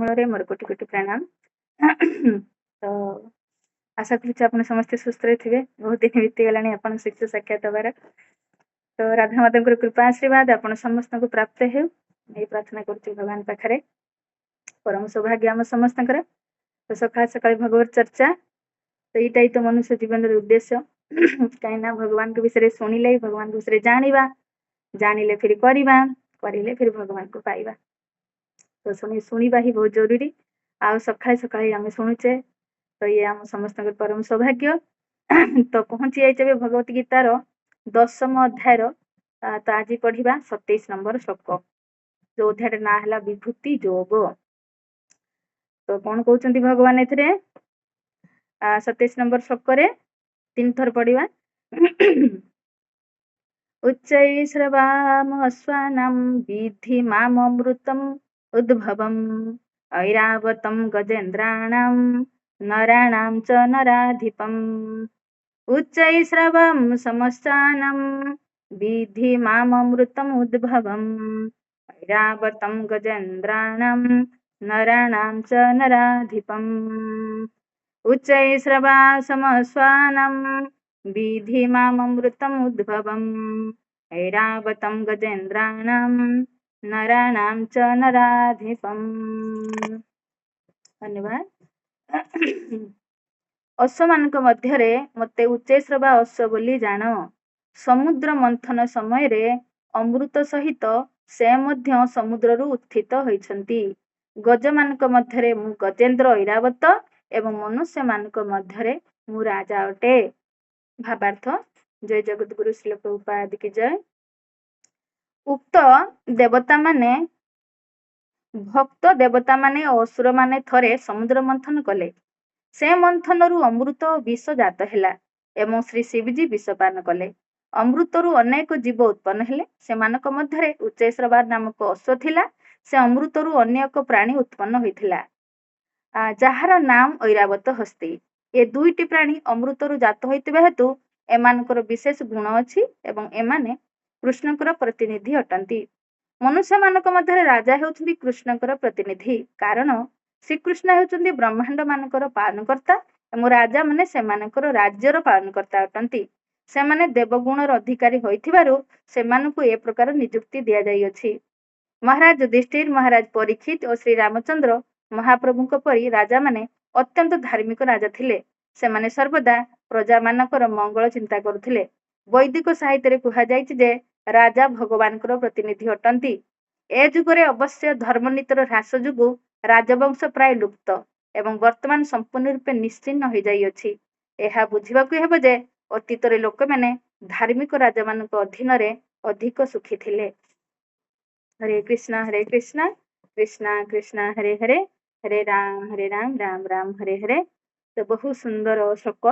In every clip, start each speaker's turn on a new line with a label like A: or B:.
A: मूल मोर कोटि कोटि प्रणाम। तो आशा करुच्छे आप समस्ते सुस्थ थे। बहुत दिन बीतीगला आप सहित साक्षात हबार। तो राधा माधव कृपा आशीर्वाद आपण समस्त को प्राप्त हो प्रार्थना कर भगवान पाखे। परम सौभाग्य आम समस्त। तो सकाल सकाल भगवत चर्चा तो यही तो मनुष्य जीवन उद्देश्य। कहीं भगवान के विषय शुणिले भगवान के विषय जाना, जानिले फिर करवा, करें फिर भगवान को पाइबा। तो शुणा ही बहुत जरूरी। आ सकाल सकाल आम शुणुचे तो ये आम समस्त परम सौभाग्य। तो पहुंची जाइए भगवत गीतार 10म अध्याय। तो आज पढ़ा 27 नंबर श्लोक, जो अध्याय ना है विभूति जोग। तो कौन कहते भगवान ए 27 नंबर श्लोक 3 थर पढ़ा। उच्चै श्रवामस्वानां विद्धि माममृतम् उद्भवम् ऐरावतं गजेन्द्राणां नराणां च नराधिपम्। उच्चै श्रवं समस्तानं विद्धि माममृतम् उद्भवम् ऐरावतं गजेन्द्राणां नराणां च नराधिपम्। उच्चै श्रवा समस्वानं विद्धि माममृतम् उद्भवम् ऐरावतं गजेन्द्राणां नराणां च नराधिपम्। धन्यवाद। अश्व मानक मध्य मते उच्चैश्रवा अश्व बोली जान। समुद्र मंथन समय रे अमृत सहित से मध्य समुद्ररू उत्थित होइछन्ति। गज मानक मध्य मु गजेन्द्र ऐरावत एवं मनुष्य मानक मध्य मु राजा अटे। भावार्थ। जय जगतगुरु श्रील प्रभुपाद की जय। उक्त देवता माने भक्त देवता माने असुर माने थरे समुद्र मंथन कले। से मंथनरू अमृत विष जात हेला एवं श्री शिवजी विषपान कले। अमृतरू अनेक जीव उत्पन्न हेले। सेमानक मध्यरे उच्चैश्रवा नामक अश्व थिला। से अमृतरू अन्य एक प्राणी उत्पन्न होइथिला, जहार नाम ऐरावत हस्ती। ए दुईटी प्राणी अमृतरू जात होइतिबा हेतु एमानकर विशेष गुण अछि एवं एमाने कृष्णकर प्रतिनिधि अटंती। मनुष्य मानक मध्य राजा हेउछन्ति कृष्णकर प्रतिनिधि, कारण श्रीकृष्ण हेउछन्ति ब्रह्मांड मानकर पालनकर्ता एवं राजा माने सेमानकर राज्यर पालनकर्ता अटंती। सेमाने देवगुणर अधिकारी होइथिबारु सेमानकु ए प्रकार नियुक्ति दिया जाई अछि। महाराज युधिष्ठिर, महाराज परीक्षित और श्री रामचंद्र महाप्रभुଙ୍କ परी राजा माने अत्यंत धार्मिक राजा थिले। सेमाने सर्वदा प्रजा मानकर मंगल चिंता करुथिले। वैदिक साहित्य कहा जायछि जे राजा भगवानकर प्रतिनिधि अटंती। ए जुगरे अवश्य धर्मनीतिर ह्रास जुगु राजवंश प्राय लुप्त एवं वर्तमान संपूर्ण रूपे निश्चिन्न हो जाइछि। एहा बुझिबाकु हेबो जे अतीतरे लोक माने धार्मिक राजा मानक अधीन रे अधिक सुखी थिले। हरे कृष्णा कृष्णा कृष्णा हरे हरे, हरे राम राम राम हरे हरे। तो बहुत सुंदर श्लोक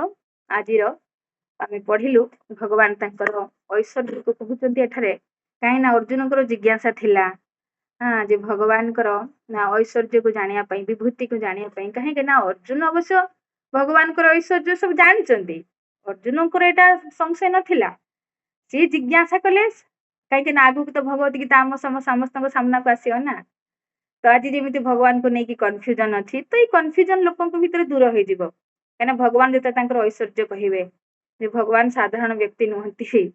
A: आजिर आम पढ़िलु। भगवान तांकर ऐश्वर्य को कहते एठारे कहीं अर्जुन को जिज्ञासा थिला, हाँ जे भगवान ऐश्वर्य को जानिया पई, विभूति को जानिया पई। कहीं अर्जुन अवश्य भगवान ऐश्वर्य सब जानी। अर्जुन को एटा संशय नथिला। सी जिज्ञासा कले कहीं आगु तो भगवत गीता आम समस्त सामना को आसियो ना। तो आज जमी भगवान को लेकिन कन्फ्यूजन अच्छी, तो ये कन्फ्यूजन लोक भीतर दूर हो कहीं भगवान जो ऐश्वर्य कहे भगवान साधारण व्यक्ति नुहति।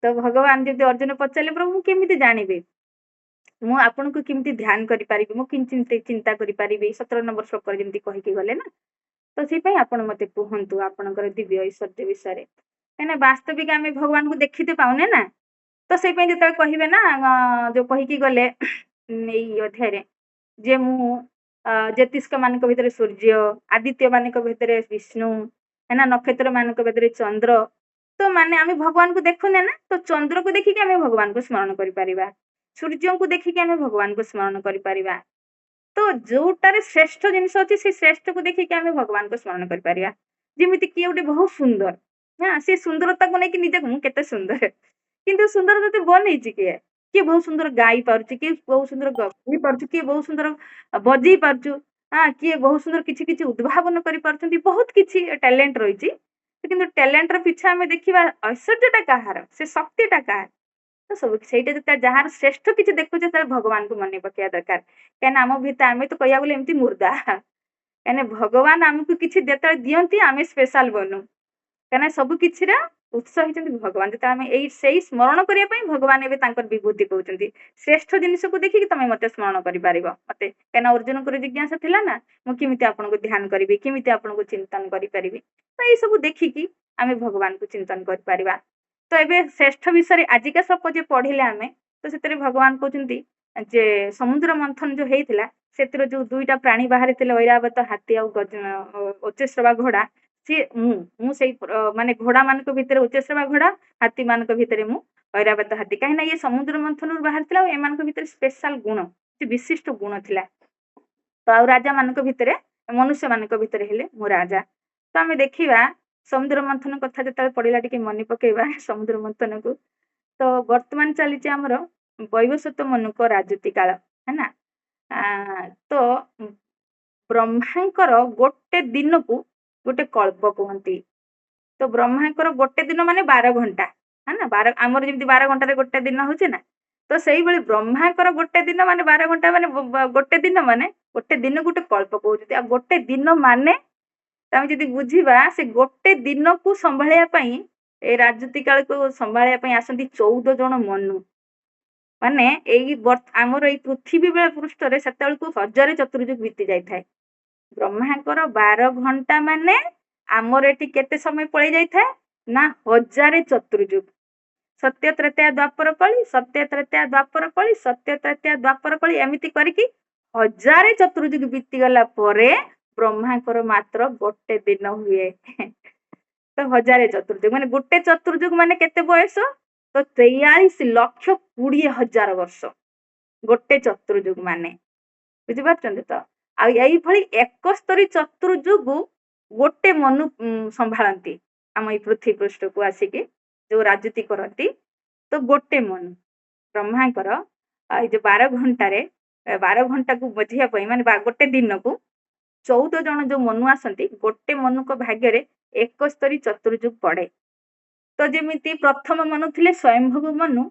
A: तो भगवान जब अर्जुन पचारे प्रभु केमी जानवे मु आपन को केमती ध्यान करि मु चिंता करि 17 नंबर श्लोक जमी कहीकि गले ना। तो से आपण मते कहतु आपणकर दिव्य ऐश्वर्य विषय कहीं वास्तविक आम भगवान को देखते पाउने ना। तो से जो कहे ना जो कहीकि गले अध्याय जे मु ज्योतिष मान भीतर सूर्य, आदित्य मान भीतर विष्णु है ना, नक्षत्र मान भीतर चंद्र। तो माने आम भगवान को देखुने ना, तो चंद्र को देखिक आम भगवान को स्मरण करिपरिबा, सूर्य को देखिक आम भगवान को स्मरण करिपरिबा। तो जोटारे श्रेष्ठ जिनस अच्छी से श्रेष्ठ को देखिक आम भगवान को स्मरण करिपरिबा। जेमिति किए गोटे बहुत सुंदर, हाँ से सुंदरता को लेकिन निजे मु केते सुंदर, किंतु सुंदर तो बनईछि किए बहुत सुंदर गाई पारुछि, किए बहुत सुंदर गई पारुछि, किए बहुत सुंदर बजई पारुछु, हाँ किए बहुत सुंदर किछि किछि उद्भावन करि पारुछन्ति। बहुत किछि टैलेंट रहिछि, किंतु टैलेंट र पिछा हमें देखिबा ऐश्वर्यटा कहार, से शक्तिटा कहार। ତ ସବୁ ସେଇଟା ଯେତେବେଳେ ଯାହାର ଶ୍ରେଷ୍ଠ କିଛି ଦେଖୁଛେ ତାହେଲେ ଭଗବାନଙ୍କୁ ମନେ ପକେଇବା ଦରକାର। କାହିଁକିନା ଆମ ଭିତରେ ଆମେ ତ କହିବାକୁ ଗଲେ ଏମିତି ମୁର୍ଦା, କାହିଁକିନା ଭଗବାନ ଆମକୁ କିଛି ଯେତେବେଳେ ଦିଅନ୍ତି ଆମେ ସ୍ପେଶାଲ ବନୁ, କାହିଁକିନା ସବୁ କିଛିର ଉତ୍ସ ହେଇଛନ୍ତି ଭଗବାନ। ଯେତେବେଳେ ଆମେ ସେଇ ସ୍ମରଣ କରିବା ପାଇଁ ଭଗବାନ ଏବେ ତାଙ୍କର ବିଭୂତି କହୁଛନ୍ତି, ଶ୍ରେଷ୍ଠ ଜିନିଷକୁ ଦେଖିକି ତମେ ମତେ ସ୍ମରଣ କରିପାରିବ ମତେ, କାହିଁକିନା ଅର୍ଜୁନଙ୍କର ଜିଜ୍ଞାସା ଥିଲା ନା ମୁଁ କେମିତି ଆପଣଙ୍କୁ ଧ୍ୟାନ କରିବି, କେମିତି ଆପଣଙ୍କୁ ଚିନ୍ତନ କରିପାରିବି। ତ ଏଇ ସବୁ ଦେଖିକି ଆମେ ଭଗବାନଙ୍କୁ ଚିନ୍ତନ କରିପାରିବା। ତ ଏବେ ଶ୍ରେଷ୍ଠ ବିଷୟରେ ଆଜିକା ସପ ଯେ ପଢିଲେ ଆମେ, ତ ସେଥିରେ ଭଗବାନ କହୁଛନ୍ତି ଯେ ସମୁଦ୍ର ମନ୍ଥନ ଯୋଉ ହେଇଥିଲା ସେଥିରେ ଯୋଉ ଦୁଇଟା ପ୍ରାଣୀ ବାହାରିଥିଲେ, ଐରାବତ ହାତୀ ଆଉ ଅଚେଶ୍ରବା ଘୋଡା, ସିଏ ମୁଁ ସେଇ ମାନେ ଘୋଡା ମାନଙ୍କ ଭିତରେ ଉଚ୍ଚେଶ୍ରବା ଘୋଡା, ହାତୀ ମାନଙ୍କ ଭିତରେ ମୁଁ ଐରାବତ ହାତୀ। କାହିଁକି ନା ଇଏ ସମୁଦ୍ର ମନ୍ଥନରୁ ବାହାରିଥିଲା ଆଉ ଏମାନଙ୍କ ଭିତରେ ସ୍ପେଶାଲ ଗୁଣ, ବିଶିଷ୍ଟ ଗୁଣ ଥିଲା। ତ ଆଉ ରାଜା ମାନଙ୍କ ଭିତରେ, ମନୁଷ୍ୟ ମାନଙ୍କ ଭିତରେ ହେଲେ ମୁଁ ରାଜା। ତ ଆମେ ଦେଖିବା ସମୁଦ୍ର ମନ୍ଥନ କଥା ଯେତେବେଳେ ପଡିଲା ଟିକେ ମନେ ପକେଇବା ସମୁଦ୍ର ମନ୍ଥନକୁ। ତ ବର୍ତ୍ତମାନ ଚାଲିଛି ଆମର ବୈବସ୍ୱତ ମନୁଙ୍କ ରାଜୁତି କାଳ, ହେଲା। ତ ବ୍ରହ୍ମାଙ୍କର ଗୋଟେ ଦିନକୁ ଗୋଟେ କଳ୍ପ କୁହନ୍ତି। ତ ବ୍ରହ୍ମାଙ୍କର ଗୋଟେ ଦିନ ମାନେ 12 ଘଣ୍ଟା, ହେଲା। ଆମର ଯେମିତି 12 ଘଣ୍ଟାରେ ଗୋଟେ ଦିନ ହଉଛି ନା, ତ ସେଇଭଳି ବ୍ରହ୍ମାଙ୍କର ଗୋଟେ ଦିନ ମାନେ 12 ଘଣ୍ଟା, ମାନେ ଗୋଟେ ଦିନ ମାନେ ଗୋଟେ ଦିନ ଗୋଟେ କଳ୍ପ କହୁଛନ୍ତି। ଆଉ ଗୋଟେ ଦିନ ମାନେ ତମେ ଯଦି ବୁଝିବା, ସେ ଗୋଟେ ଦିନକୁ ସମ୍ଭାଳିବା ପାଇଁ, ଏଇ ରାଜୁତି କାଳକୁ ସମ୍ଭାଳିବା ପାଇଁ ଆସନ୍ତି 14 ଜଣ ମନୁ। ମାନେ ଆମର ଏଇ ପୃଥିବୀ ପୃଷ୍ଠରେ ସେତେବେଳକୁ 1000 ଚତୁର୍ଯୁଗ ବିତି ଯାଇଥାଏ। ବ୍ରହ୍ମାଙ୍କର 12 ଘଣ୍ଟା ମାନେ ଆମର ଏଠି କେତେ ସମୟ ପଳେଇ ଯାଇଥାଏ ନା 1000 ଚତୁର୍ଯୁଗ। ସତ୍ୟ ତ୍ରେତୟା ଦ୍ୱାପର କଳି, ସତ୍ୟ ତ୍ରେତୟା ଦ୍ୱାପର କଳି, ସତ୍ୟ ତ୍ରେତୟା ଦ୍ୱାପର କଳି, ଏମିତି କରିକି 1000 ଚତୁର୍ଯୁଗ ବିତିଗଲା ପରେ ବ୍ରହ୍ମାଙ୍କର ମାତ୍ର ଗୋଟେ ଦିନ ହୁଏ। ତ 1000 ଚତୁର୍ଯୁଗ ମାନେ ଗୋଟେ ଚତୁର୍ଯୁଗ ମାନେ କେତେ ବୟସ? ତ 43,20,000 ବର୍ଷ ଗୋଟେ ଚତୁର୍ଯୁଗ ମାନେ, ବୁଝିପାରୁଛନ୍ତି ତ? ଆଉ ଏଇଭଳି 71 ଚତୁର୍ଯୁଗ ଗୋଟେ ମନୁ ସମ୍ଭାଳନ୍ତି ଆମ ଏଇ ପୃଥିବୀ ପୃଷ୍ଠକୁ ଆସିକି ଯୋଉ ରାଜୁତି କରନ୍ତି। ତ ଗୋଟେ ମନୁ ବ୍ରହ୍ମାଙ୍କର ଏଇ ଯୋଉ 12 ଘଣ୍ଟାରେ 12 ଘଣ୍ଟାକୁ ବୁଝିବା ପାଇଁ, ମାନେ ଗୋଟେ ଦିନକୁ 14 ଜଣ ଯୋଉ ମନୁ ଆସନ୍ତି, ଗୋଟେ ମନୁଙ୍କ ଭାଗ୍ୟରେ 71 ଚତୁର୍ଯୁଗ ପଡେ। ତ ଯେମିତି ପ୍ରଥମ ମନୁ ଥିଲେ ସ୍ୱୟଂଭୂ ମନୁ,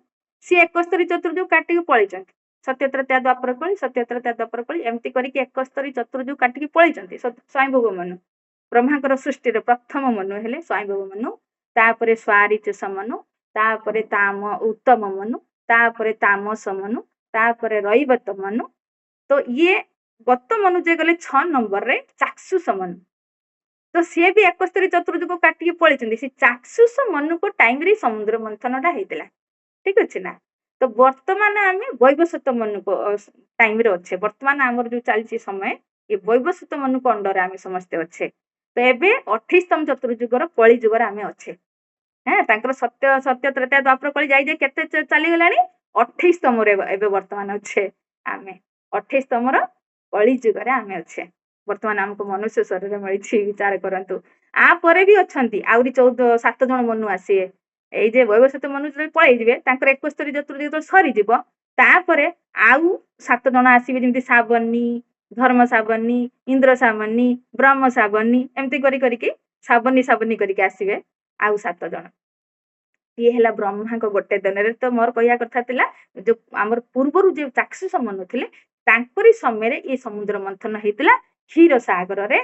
A: ସିଏ 71 ଚତୁର୍ଯୁଗ କାଟିକି ପଳେଇଛନ୍ତି। ସତ୍ୟ ତ୍ରେତୟା ଦ୍ୱାପର କଳି, ସତ୍ୟ ତ୍ରେତୟା ଦ୍ୱାପର କଳି, ଏମିତି କରିକି 71 ଚତୁର୍ଯୁଗ କାଟିକି ପଳେଇଛନ୍ତି ସ୍ୱୟଂଭୂ ମନୁ। ବ୍ରହ୍ମାଙ୍କର ସୃଷ୍ଟିର ପ୍ରଥମ ମନୁ ହେଲେ ସ୍ୱୟଂଭୂ ମନୁ, ତାପରେ ସ୍ୱାରିଚଷ ମନୁ, ତାପରେ ଉତ୍ତମ ମନୁ, ତାପରେ ତାମସ ମନୁ, ତାପରେ ରୈବତ ମନୁ। ତ ଇଏ ଗତ ମନୁ ଯେ ଗଲେ 6 ନମ୍ବରରେ ଚାକ୍ଷୁଷ ମନୁ। ତ ସିଏ ବି 71 ଚତୁର୍ଯୁଗ କାଟିକି ପଳେଇଛନ୍ତି। ସେ ଚାକ୍ଷୁଷ ମନୁଙ୍କ ଟାଇମରେ ସମୁଦ୍ର ମନ୍ଥନ ଟା ହେଇଥିଲା, ଠିକ ଅଛି ନା। ତ ବର୍ତ୍ତମାନ ଆମେ ବୈବସ୍ୱତ ମନୁଙ୍କ ଟାଇମରେ ଅଛେ। ବର୍ତ୍ତମାନ ଆମର ଯୋଉ ଚାଲିଛି ସମୟ, ଏ ବୈବସ୍ୱତ ମନୁଙ୍କ ଅଣ୍ଡରେ ଆମେ ସମସ୍ତେ ଅଛେ। ତ ଏବେ 28ତମ ଚତୁର୍ଯୁଗର କଳି ଯୁଗରେ ଆମେ ଅଛେ। ତାଙ୍କର ସତ୍ୟ ତ୍ରେତୟା ଦ୍ୱାପର କଳି ଯାଇ କେତେ ଚାଲିଗଲାଣି? 28ତମରେ ଏବେ ବର୍ତ୍ତମାନ ଅଛେ ଆମେ। 28ତମର କଳି ଯୁଗରେ ଆମେ ଅଛେ ବର୍ତ୍ତମାନ। ଆମକୁ ମନୁଷ୍ୟ ଶରୀର ମିଳିଛି, ବିଚାର କରନ୍ତୁ। ଆ ପରେ ବି ଅଛନ୍ତି ଆହୁରି 7 ଜଣ ମନୁ ଆସିବେ। ଏଇ ଯେ ବୈବସ୍ୱତ ମନୁ ଯେତେବେଳେ ପଳେଇଯିବେ, ତାଙ୍କର 71 ଚତୁର୍ଯୁଗ ଯେତେବେଳେ ସରିଯିବ, ତାପରେ ଆଉ 7 ଜଣ ଆସିବେ, ଯେମିତି ଶାବନୀ, ଧର୍ମ ଶାବନୀ, ଇନ୍ଦ୍ର ଶାବନୀ, ବ୍ରହ୍ମ ଶାବନୀ, ଏମିତି କରିକି ଶାବନୀ କରିକି ଆସିବେ ଆଉ 7 ଜଣ। ଇଏ ହେଲା ବ୍ରହ୍ମାଙ୍କ ଗୋଟେ ଦିନରେ। ତ ମୋର କହିବା କଥା ଥିଲା, ଯୋଉ ଆମର ପୂର୍ବରୁ ଯୋଉ ଚାକ୍ଷୁଷ ମନୁ ଥିଲେ, ତାଙ୍କରି ସମୟରେ ଏ ସମୁଦ୍ର ମନ୍ଥନ ହେଇଥିଲା କ୍ଷୀର ସାଗରରେ।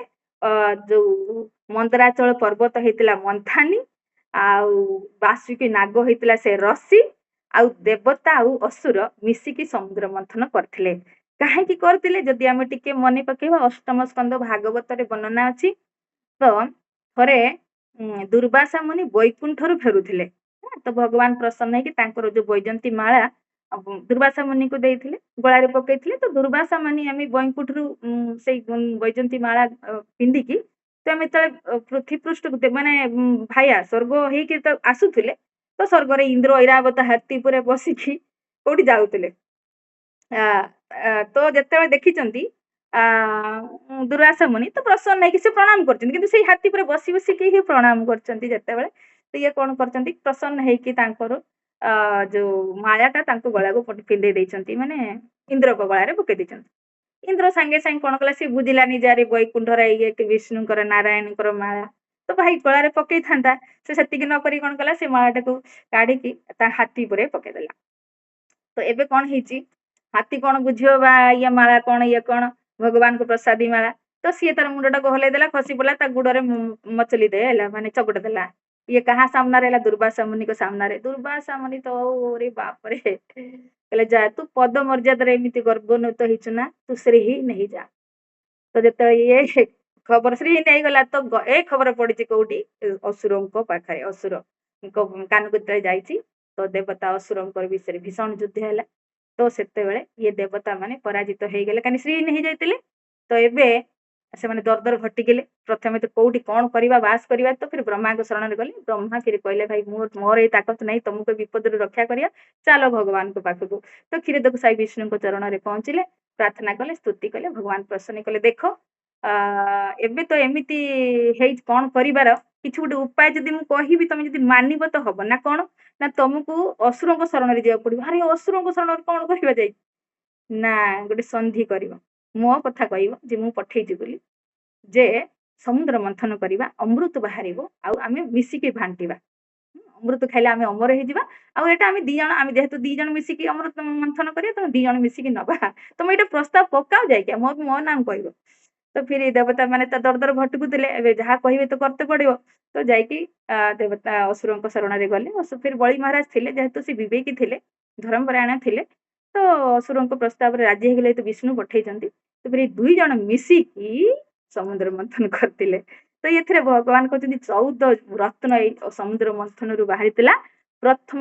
A: ଯୋଉ ମନ୍ଦରାଚଳ ପର୍ବତ ହେଇଥିଲା ମନ୍ଥାନୀ, ଆଉ ବାସୁକି ନାଗ ହେଇଥିଲା ସେ ରସି, ଆଉ ଦେବତା ଆଉ ଅସୁର ମିଶିକି ସମୁଦ୍ର ମନ୍ଥନ କରିଥିଲେ। କାହିଁକି କରିଥିଲେ? ଯଦି ଆମେ ଟିକେ ମନେ ପକେଇବା, ଅଷ୍ଟମ ସ୍କନ୍ଦ ଭାଗବତରେ ବର୍ଣ୍ଣନା ଅଛି। ତ ଥରେ ଦୁର୍ବାସା ମୁନି ବୈକୁଣ୍ଠରୁ ଫେରୁଥିଲେ। ତ ଭଗବାନ ପ୍ରସନ୍ନ ହେଇକି ତାଙ୍କର ଯୋଉ ବୈଜନ୍ତୀ ମାଳା ଦୁର୍ବାସା ମୁନିକୁ ଦେଇଥିଲେ, ଗଳାରେ ପକେଇଥିଲେ। ତ ଦୁର୍ବାସା ମୁନି ଆମେ ବୈକୁଣ୍ଠରୁ ସେଇ ବୈଜନ୍ତୀ ମାଳା ପିନ୍ଧିକି, ତ ଆମେ ଯେତେବେଳେ ପୃଥିବୀ ପୃଷ୍ଠକୁ ମାନେ ଭାୟା ସ୍ୱର୍ଗ ହେଇକି ତ ଆସୁଥିଲେ, ତ ସ୍ୱର୍ଗରେ ଇନ୍ଦ୍ର ଐରାବତ ହାତୀ ଉପରେ ବସିକି କୋଉଠି ଯାଉଥିଲେ। ତ ଯେତେବେଳେ ଦେଖିଛନ୍ତି ଦୁର୍ବାସା ମୁନି, ତ ପ୍ରସନ୍ନ ହେଇକି ସେ ପ୍ରଣାମ କରିଛନ୍ତି। କିନ୍ତୁ ସେଇ ହାତୀ ଉପରେ ବସି ବସିକି ହିଁ ପ୍ରଣାମ କରିଛନ୍ତି ଯେତେବେଳେ, ତ ଇଏ କଣ କରିଛନ୍ତି? ପ୍ରସନ୍ନ ହେଇକି ତାଙ୍କର ଯୋଉ ମାଳାଟା ତାଙ୍କ ଗଳାକୁ ପିନ୍ଧେଇ ଦେଇଛନ୍ତି, ମାନେ ଇନ୍ଦ୍ରଙ୍କ ଗଳାରେ ପକେଇ ଦେଇଛନ୍ତି। ଇନ୍ଦ୍ର ସାଙ୍ଗେ ସାଙ୍ଗେ କଣ କଲା? ସେ ବୁଝିଲାନି ଯାରେ ବୈକୁଣ୍ଠର ଇଏ ବିଷ୍ଣୁଙ୍କର ନାରାୟଣଙ୍କର ମାଳା, ତ ଭାଇ ଗଳାରେ ପକେଇଥାନ୍ତା। ସେ ସେତିକି ନ କରି କଣ କଲା? ସେ ମାଳାଟାକୁ କାଢିକି ତା ହାତୀ ଉପରେ ପକେଇଦେଲା। ତ ଏବେ କଣ ହେଇଛି, ହାତୀ କଣ ବୁଝିବ ବା ଇଏ ମାଳା କଣ ଇଏ କଣ ଭଗବାନଙ୍କ ପ୍ରସାଦୀ ମାଳା। ତ ସିଏ ତାର ମୁଣ୍ଡଟାକୁ ହଲେଇ ଦେଲା, ଖସି ପଡିଲା, ତା ଗୋଡରେ ମଚଲି ଦେ ହେଲା, ମାନେ ଚକଟ ଦେଲା। ଇଏ କାହା ସାମ୍ନାରେ ହେଲା, ଦୁର୍ବାସା ମୁନିଙ୍କ ସାମ୍ନାରେ। ଦୁର୍ବାସା ମୁନି ତ ଓରେ ବାପରେ କହିଲେ ଯା ତୁ ପଦ ମର୍ଯ୍ୟାଦାରେ ଏମିତି ଗର୍ଭୋନ୍ନତ ହେଇଛୁ ନା, ତୁ ଶ୍ରୀହୀନ ହେଇଯା। ତ ଯେତେବେଳେ ଇଏ ଖବର ଶ୍ରୀହୀନ ହେଇଗଲା, ତ ଏ ଖବର ପଡିଛି କୋଉଠି, ଅସୁରଙ୍କ ପାଖରେ। ଅସୁରଙ୍କ କାନକୁ ଯେତେବେଳେ ଯାଇଛି, ତ ଦେବତା ଅସୁରଙ୍କର ବିଷୟରେ ଭୀଷଣ ଯୁଦ୍ଧ ହେଲା। ତ ସେତେବେଳେ ଇଏ ଦେବତା ମାନେ ପରାଜିତ ହେଇଗଲେ, କାହିଁକି ଶ୍ରୀହୀନ ହେଇଯାଇଥିଲେ। ତ ଏବେ ସେମାନେ ଦର ଦର ଭଟିକିଲେ, ପ୍ରଥମେ ତ କୋଉଠି କଣ କରିବା, ବାସ କରିବା। ତ ଫିର ବ୍ରହ୍ମାଙ୍କ ଶରଣରେ ଗଲେ। ବ୍ରହ୍ମା ଫିର କହିଲେ ଭାଇ ମୋର ଏଇ ତାକତ ନାହିଁ ତମକୁ ବିପଦରୁ ରକ୍ଷା କରିବା, ଚାଲ ଭଗବାନଙ୍କ ପାଖକୁ। ତ କ୍ଷୀରଦକୁ ସାଇ ବିଷ୍ଣୁଙ୍କ ଚରଣରେ ପହଞ୍ଚିଲେ, ପ୍ରାର୍ଥନା କଲେ, ସ୍ତୁତି କଲେ, ଭଗବାନ ପ୍ରସନ୍ନ କଲେ। ଦେଖ ଏବେ ତ ଏମିତି ହେଇଛି, କଣ କରିବାର କିଛି ଗୋଟେ ଉପାୟ ଯଦି ମୁଁ କହିବି, ତମେ ଯଦି ମାନିବ ତ ହବ ନା କଣ, ନା ତମକୁ ଅସୁରଙ୍କ ଶରଣରେ ଯିବାକୁ ପଡିବ। ଆରେ ଅସୁରଙ୍କ ଶରଣରେ କଣ କରିବା ଯାଇ, ନା ଗୋଟେ ସନ୍ଧି କରିବ, ମୋ କଥା କହିବ ଯେ ମୁଁ ପଠେଇଛି ବୋଲି, ଯେ ସମୁଦ୍ର ମନ୍ଥନ କରିବା, ଅମୃତ ବାହାରିବ, ଆଉ ଆମେ ମିଶିକି ଭାଣ୍ଟିବା। ଅମୃତ ଖାଇଲେ ଆମେ ଅମର ହେଇଯିବା। ଆଉ ଏଇଟା ଆମେ ଦି ଜଣ, ଆମେ ଯେହେତୁ ଦି ଜଣ ମିଶିକି ଅମୃତ ମନ୍ଥନ କରିବା, ତମେ ଦି ଜଣ ମିଶିକି ନବା। ତମେ ଏଇଟା ପ୍ରସ୍ତାବ ପକାଅ ଯାଇକି, ମୋ ନାମ କହିବ। ତ ଫିର ଦେବତା ମାନେ ତ ଦର ଦର ଭଟକୁଥିଲେ, ଏବେ ଯାହା କହିବେ ତ କରତେ ପଡିବ। ତ ଯାଇକି ଦେବତା ଅସୁରଙ୍କ ଶରଣରେ ଗଲେ। ଫିର ବଳି ମହାରାଜ ଥିଲେ, ଯେହେତୁ ସେ ବିବେକୀ ଥିଲେ, ଧର୍ମପରାୟଣ ଥିଲେ, ତ ଅସୁରଙ୍କ ପ୍ରସ୍ତାବରେ ରାଜି ହେଇଗଲେ, ତ ବିଷ୍ଣୁ ପଠେଇଛନ୍ତି। ତ ଫିର ଦୁଇ ଜଣ ମିଶିକି ସମୁଦ୍ର ମନ୍ଥନ କରିଥିଲେ। ତ ଏଥିରେ ଭଗବାନ କହୁଛନ୍ତି 14 ରତ୍ନ ଏଇ ସମୁଦ୍ର ମନ୍ଥନରୁ ବାହାରିଥିଲା। ପ୍ରଥମ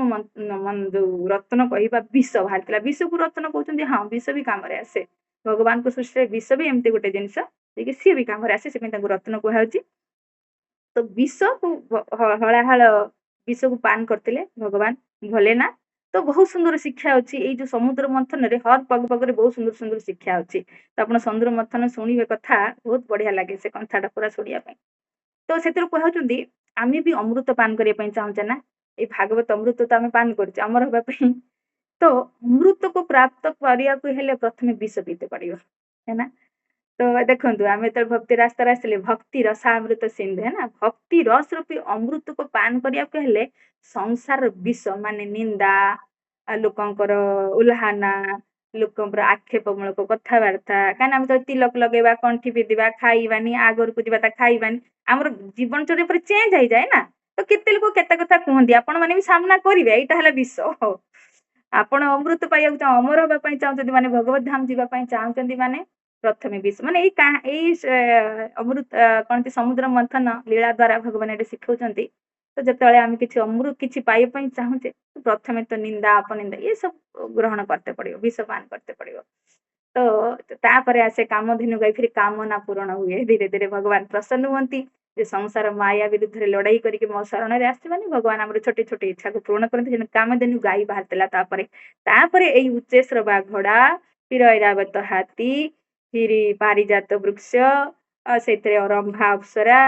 A: ଯୋଉ ରତ୍ନ କହିବା ବିଷ ବାହାରିଥିଲା। ବିଷକୁ ରତ୍ନ କହୁଛନ୍ତି, ହଁ ବିଷ ବି କାମରେ ଆସେ। ଭଗବାନଙ୍କ ସୃଷ୍ଟିରେ ବିଷ ବି ଏମିତି ଗୋଟେ ଜିନିଷ ଯେ ସିଏ ବି କାମରେ ଆସେ, ସେଥିପାଇଁ ତାଙ୍କୁ ରତ୍ନ କୁହାଯାଉଛି। ତ ବିଷକୁ ହଳାହଳ ବିଷକୁ ପାନ କରିଥିଲେ ଭଗବାନ ଭୋଲେନାଥ। ତ ବହୁତ ସୁନ୍ଦର ଶିକ୍ଷା ଅଛି ଏଇ ଯୋଉ ସମୁଦ୍ର ମନ୍ଥନରେ, ହର ପଗ ପଗରେ ବହୁତ ସୁନ୍ଦର ସୁନ୍ଦର ଶିକ୍ଷା ଅଛି। ତ ଆପଣ ସମୁଦ୍ର ମନ୍ଥନ ଶୁଣିବେ, କଥା ବହୁତ ବଢିଆ ଲାଗେ ସେ କଥାଟା ପୁରା ଶୁଣିବା ପାଇଁ। ତ ସେଥିରୁ କୁହାଉଛନ୍ତି, ଆମେ ବି ଅମୃତ ପାନ କରିବା ପାଇଁ ଚାହୁଁଛେ ନା, ଏଇ ଭାଗବତ ଅମୃତ ତ ଆମେ ପାନ କରୁଛେ ଅମର ହେବା ପାଇଁ। ତ ଅମୃତକୁ ପ୍ରାପ୍ତ କରିବାକୁ ହେଲେ ପ୍ରଥମେ ବିଷ ପିଇତେ ପଡିବ, ହେଲା। ତ ଦେଖନ୍ତୁ, ଆମେ ଯେତେବେଳେ ଭକ୍ତି ରାସ୍ତାରେ ଆସିଲେ, ଭକ୍ତି ରସାମୃତ ସିନ୍ଧୁ, ହେଲା, ଭକ୍ତି ରସ ରୂପୀ ଅମୃତକୁ ପାନ କରିବାକୁ ହେଲେ ସଂସାର ବିଷ ମାନେ ନିନ୍ଦା, ଲୋକଙ୍କର ଉଲ୍ହାନା, ଲୋକଙ୍କର ଆକ୍ଷେପ ମୂଳକ କଥାବାର୍ତ୍ତା, କାହିଁକିନା ଆମେ ତ ତିଲକ ଲଗେଇବା, କଣ୍ଠି ପିନ୍ଧିବା, ଖାଇବାନି, ଆଗରକୁ ଯିବା ତା ଖାଇବାନି, ଆମର ଜୀବନଚର୍ଯ୍ୟା ଉପରେ ଚେଞ୍ଜ ହେଇଯାଏ ନା। ତ କେତେ ଲୋକ କେତେ କଥା କୁହନ୍ତି, ଆପଣ ମାନେ ବି ସାମ୍ନା କରିବେ, ଏଇଟା ହେଲା ବିଷ। ଆପଣ ଅମୃତ ପାଇବାକୁ ଅମର ହେବା ପାଇଁ ଚାହୁଁଛନ୍ତି, ମାନେ ଭଗବତ ଧାମ ଯିବା ପାଇଁ ଚାହୁଁଛନ୍ତି, ମାନେ ପ୍ରଥମେ ବିଷ, ମାନେ ଏଇ ଅମୃତ କଣନ୍ତି ସମୁଦ୍ର ମନ୍ଥନ ଲୀଳା ଦ୍ଵାରା ଭଗବାନ ଏଠି ଶିଖଉଛନ୍ତି। ତ ଯେତେବେଳେ ଆମେ କିଛି ଅମୃତ କିଛି ପାଇବା ପାଇଁ ଚାହୁଁଛେ, ପ୍ରଥମେ ତ ନିନ୍ଦା ଅପନିନ୍ଦା ଏ ସବୁ ଗ୍ରହଣ କରତେ ପଡିବ, ବିଷ ପାନ କରତେ ପଡିବ। ତ ତାପରେ ଆସେ କାମଧେନୁ ଗାଇ, ଫିର କାମନା ପୂରଣ ହୁଏ। ଧୀରେ ଧୀରେ ଭଗବାନ ପ୍ରସନ୍ନ ହୁଅନ୍ତି, ଯେ ସଂସାର ମାୟା ବିରୁଦ୍ଧରେ ଲଢେଇ କରିକି ମୋ ଶରଣରେ ଆସିବାନି, ଭଗବାନ ଆମର ଛୋଟ ଛୋଟ ଇଚ୍ଛାକୁ ପୂରଣ କରନ୍ତି। ଯେମିତି କାମଧେନୁ ଗାଈ ବାହାରିଥିଲା, ତାପରେ ଏଇ ଉଚ୍ଚେଶ୍ର ବା ଘୋଡା, ଫିର ଐରାବତ ହାତୀ, ଫିର ପାରିଜାତ ବୃକ୍ଷ, ସେଥିରେ ରମ୍ଭା ଅପ୍ସରା,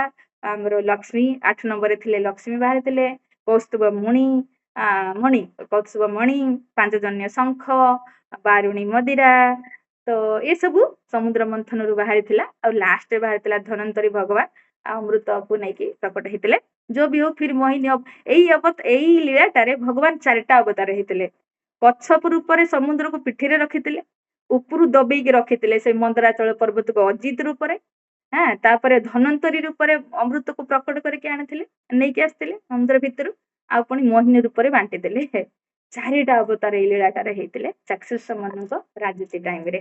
A: ଆମର ଲକ୍ଷ୍ମୀ 8 ନମ୍ବରରେ ଥିଲେ, ଲକ୍ଷ୍ମୀ ବାହାରିଥିଲେ, କୌସ୍ତୁଭ କୌସ୍ତୁଭ ମଣି, ପାଞ୍ଚଜନ୍ୟ ଶଙ୍ଖ, ବାରୁଣୀ ମଦିରା। ତ ଏସବୁ ସମୁଦ୍ର ମନ୍ଥନରୁ ବାହାରିଥିଲା। ଆଉ ଲାଷ୍ଟରେ ବାହାରିଥିଲା ଧନନ୍ତରୀ ଭଗବାନ, ଆଉ ଅମୃତକୁ ନେଇକି ପ୍ରକଟ ହେଇଥିଲେ। ଯୋଉ ବି ହଉ, ଫିର ମୋହିନୀ ଏଇ ଲୀଳାଟାରେ ଭଗବାନ 4ଟା ଅବତାର ହେଇଥିଲେ। କଚ୍ଛପ ରୂପରେ ସମୁଦ୍ରକୁ ପିଠିରେ ରଖିଥିଲେ, ଉପରୁ ଦବେଇକି ରଖିଥିଲେ ସେଇ ମନ୍ଦରାଚଳ ପର୍ବତକୁ ଅଜିତ ରୂପରେ। ହଁ, ତାପରେ ଧନନ୍ତରୀ ରୂପରେ ଅମୃତକୁ ପ୍ରକଟ କରିକି ଆଣିଥିଲେ, ନେଇକି ଆସିଥିଲେ ସମୁଦ୍ର ଭିତରୁ। ଆଉ ପୁଣି ମୋହିନୀ ରୂପରେ ବାଣ୍ଟିଦେଲେ। 4ଟା ଅବତାର ଏଇ ଲୀଳାଟାରେ ହେଇଥିଲେ, ଚାକ୍ଷୁଷ ମାନଙ୍କ ରାଜୁତି ଟାଇମରେ।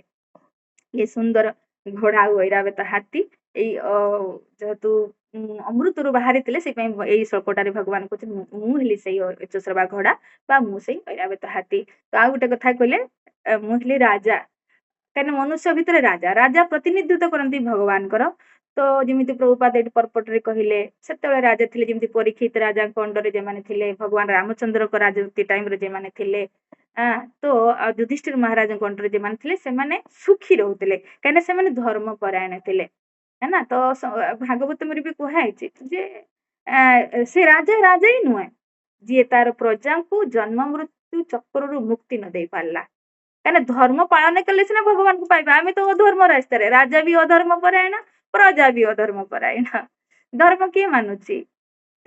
A: ଇଏ ସୁନ୍ଦର ଘୋଡା ଆଉ ଐରାବତ ହାତୀ, ଏଇ ଯେହେତୁ ଅମୃତରୁ ବାହାରିଥିଲେ, ସେଇପାଇଁ ଏଇ ଶ୍ଳୋକଟାରେ ଭଗବାନ କହୁଛନ୍ତି, ମୁଁ ହେଲି ସେଇ ଉଚ୍ଚଶ୍ରବା ଘୋଡା, ବା ମୁଁ ସେଇ ଐରାବତ ହାତୀ। ତ ଆଉ ଗୋଟେ କଥା କହିଲେ, ମୁଁ ହେଲି ରାଜା, କାହିଁକିନା ମନୁଷ୍ୟ ଭିତରେ ରାଜା ରାଜା ପ୍ରତିନିଧିତ୍ୱ କରନ୍ତି ଭଗବାନଙ୍କର। ତ ଯେମିତି ପ୍ରଭୁପାଦ ଏଠି ପର୍ପଟରେ କହିଲେ, ସେତେବେଳେ ରାଜା ଥିଲେ, ଯେମିତି ପରୀକ୍ଷିତ ରାଜାଙ୍କ ଅଣ୍ଡରେ ଯେମାନେ ଥିଲେ, ଭଗବାନ ରାମଚନ୍ଦ୍ରଙ୍କ ରାଜୁତି ଟାଇମରେ ଯେମାନେ ଥିଲେ, ତ ଯୁଧିଷ୍ଠିର ମହାରାଜଙ୍କ ଅଣ୍ଡରେ ଯେମାନେ ଥିଲେ, ସେମାନେ ସୁଖୀ ରହୁଥିଲେ, କାହିଁକିନା ସେମାନେ ଧର୍ମ ପରାୟଣ ଥିଲେ, ହେଲା। ତ ଭାଗବତମରେ ବି କୁହାଯାଇଛି ଯେ ସେ ରାଜା ହିଁ ନୁହେଁ, ଯିଏ ତାର ପ୍ରଜାଙ୍କୁ ଜନ୍ମ ମୃତ୍ୟୁ ଚକ୍ରରୁ ମୁକ୍ତି ନ ଦେଇ ପାରିଲା। କାହିଁକିନା ଧର୍ମ ପାଳନ କଲେ ସିନା ଭଗବାନଙ୍କୁ ପାଇବା, ଆମେ ତ ଅଧର୍ମ ରାସ୍ତାରେ, ରାଜା ବି ଅଧର୍ମ ପରାୟଣ, ପ୍ରଜା ବି ଅଧର୍ମ ପରାୟଣ, ଧର୍ମ କିଏ ମାନୁଛି?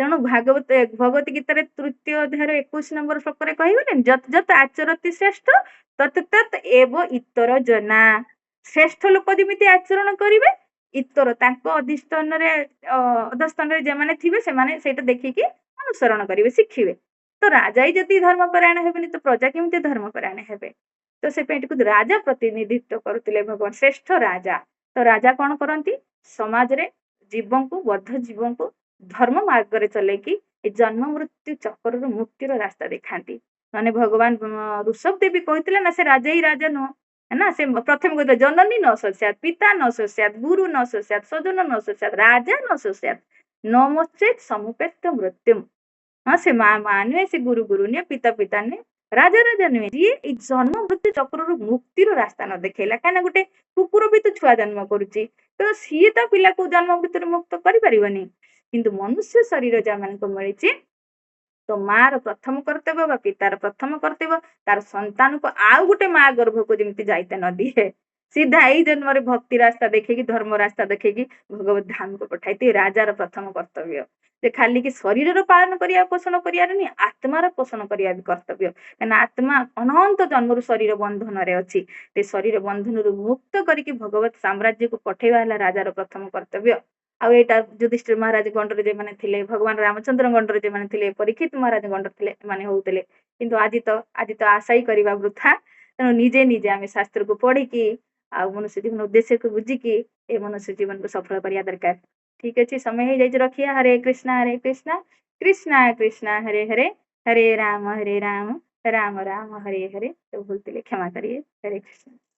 A: ତେଣୁ ଭଗବତ ଗୀତାରେ ତୃତୀୟ ଅଧ୍ୟାୟର 21 ନମ୍ବର ଶ୍ଲୋକରେ କହିଗଲେନି, ଯତ୍ ଯତ୍ ଆଚରତି ଶ୍ରେଷ୍ଠ ତତ୍ ତତ୍ ଏବ ଇତର ଜନା। ଶ୍ରେଷ୍ଠ ଲୋକ ଯେମିତି ଆଚରଣ କରିବେ, ଇତର ତାଙ୍କ ଅଧସ୍ତନରେ ଯେଉଁମାନେ ଥିବେ ସେମାନେ ସେଇଟା ଦେଖିକି ଅନୁସରଣ କରିବେ, ଶିଖିବେ। ତ ରାଜା ହିଁ ଯଦି ଧର୍ମପରାୟଣ ହେବେନି ତ ପ୍ରଜା କେମିତି ଧର୍ମପରାୟଣ ହେବେ? ତ ସେ ଏଠିକୁ ରାଜା ପ୍ରତିନିଧିତ୍ୱ କରୁଥିଲେ ଭଗବାନ, ଶ୍ରେଷ୍ଠ ରାଜା। ତ ରାଜା କଣ କରନ୍ତି? ସମାଜରେ ଜୀବଙ୍କୁ, ବଦ୍ଧ ଜୀବଙ୍କୁ ଧର୍ମ ମାର୍ଗରେ ଚଲେଇକି ଏ ଜନ୍ମ ମୃତ୍ୟୁ ଚକ୍ରରୁ ମୁକ୍ତିର ରାସ୍ତା ଦେଖାନ୍ତି। ମାନେ ଭଗବାନ ଋଷଭ ଦେବୀ କହିଥିଲେ ନା, ସେ ରାଜା ହିଁ ରାଜା ନୁହଁ ନା, ସେ ପ୍ରଥମେ କହିଥିଲେ ଜନନୀ ନ ଶସ୍ୟାତ୍, ପିତା ନ ଶସ୍ୟାତ୍, ଗୁରୁ ନ ଶସ୍ୟାତ୍, ସ୍ୱଜନ ନ ଶସ୍ୟାତ୍, ରାଜା ନ ଶସ୍ୟାତ୍, ନ ମୋଚେତ୍ ସମୁପେତ୍ୟ ମୃତ୍ୟୁମ୍। ହଁ, ସେ ମା ନୁହେଁ, ସେ ଗୁରୁ ନୁହେଁ, ପିତା ନୁହେଁ, ରାଜା ନୁହେଁ, ଯିଏ ଏଇ ଜନ୍ମ ମୃତ୍ୟୁ ଚକ୍ରରୁ ମୁକ୍ତିର ରାସ୍ତା ନ ଦେଖେଇଲା। କାହିଁକିନା ଗୋଟେ କୁକୁର ବି ତ ଛୁଆ ଜନ୍ମ କରୁଛି, ତ ସିଏ ତ ପିଲାକୁ ଜନ୍ମ ମୃତ୍ୟୁରୁ ମୁକ୍ତ କରିପାରିବନି। କିନ୍ତୁ ମନୁଷ୍ୟ ଶରୀର ଯାହାମାନଙ୍କୁ ମିଳିଛି, ତ ମାର ପ୍ରଥମ କର୍ତ୍ତବ୍ୟ ବା ପିତାର ପ୍ରଥମ କର୍ତ୍ତବ୍ୟ ତାର ସନ୍ତାନକୁ ଆଉ ଗୋଟେ ମା ଗର୍ଭକୁ ଯେମିତି ଯାଇତେ ନ ଦିଏ, ସିଧା ଏଇ ଜନ୍ମରେ ଭକ୍ତି ରାସ୍ତା ଦେଖେଇକି, ଧର୍ମ ରାସ୍ତା ଦେଖେଇକି ଭଗବତ ଧାମକୁ ପଠାଇତେ ରାଜାର ପ୍ରଥମ କର୍ତ୍ତବ୍ୟ। ଯେ ଖାଲି କି ଶରୀରର ପାଳନ କରିବା, ପୋଷଣ କରିବାର ନୁହେଁ, ଆତ୍ମାର ପୋଷଣ କରିବା ବି କର୍ତ୍ତବ୍ୟ। କାହିଁକିନା ଆତ୍ମା ଅନନ୍ତ ଜନ୍ମରୁ ଶରୀର ବନ୍ଧନରେ ଅଛି। ସେ ଶରୀର ବନ୍ଧନରୁ ମୁକ୍ତ କରିକି ଭଗବତ ସାମ୍ରାଜ୍ୟକୁ ପଠେଇବା ହେଲା ରାଜାର ପ୍ରଥମ କର୍ତ୍ତବ୍ୟ। ଆଉ ଏଇଟା ଯୁଧିଷ୍ଠିର ମହାରାଜ ଗଣ୍ଡରେ ଯେଉଁମାନେ ଥିଲେ, ଭଗବାନ ରାମଚନ୍ଦ୍ର ଗଣ୍ଡରେ ଯେଉଁମାନେ ଥିଲେ, ପରୀକ୍ଷିତ ମହାରାଜ ଗଣ୍ଡରେ ଥିଲେ, ଏମାନେ ହଉଥିଲେ। କିନ୍ତୁ ଆଜି ତ ଆଶା ହିଁ କରିବା ବୃଥା। ତେଣୁ ନିଜେ ଆମେ ଶାସ୍ତ୍ରକୁ ପଢିକି ଆଉ ମନୁଷ୍ୟ ଜୀବନ ଉଦ୍ଦେଶ୍ୟକୁ ବୁଝିକି ଏ ମନୁଷ୍ୟ ଜୀବନକୁ ସଫଳ କରିବା ଦରକାର। ଠିକ ଅଛି, ସମୟ ହେଇଯାଇଛି, ରଖିବା। ହରେ କୃଷ୍ଣ କୃଷ୍ଣ କୃଷ୍ଣ ହରେ ହରେ, ହରେ ରାମ ରାମ ରାମ ହରେ ହରେ। ତ ଭୁଲଥିଲେ କ୍ଷମା କରିବେ। ହରେ କୃଷ୍ଣ।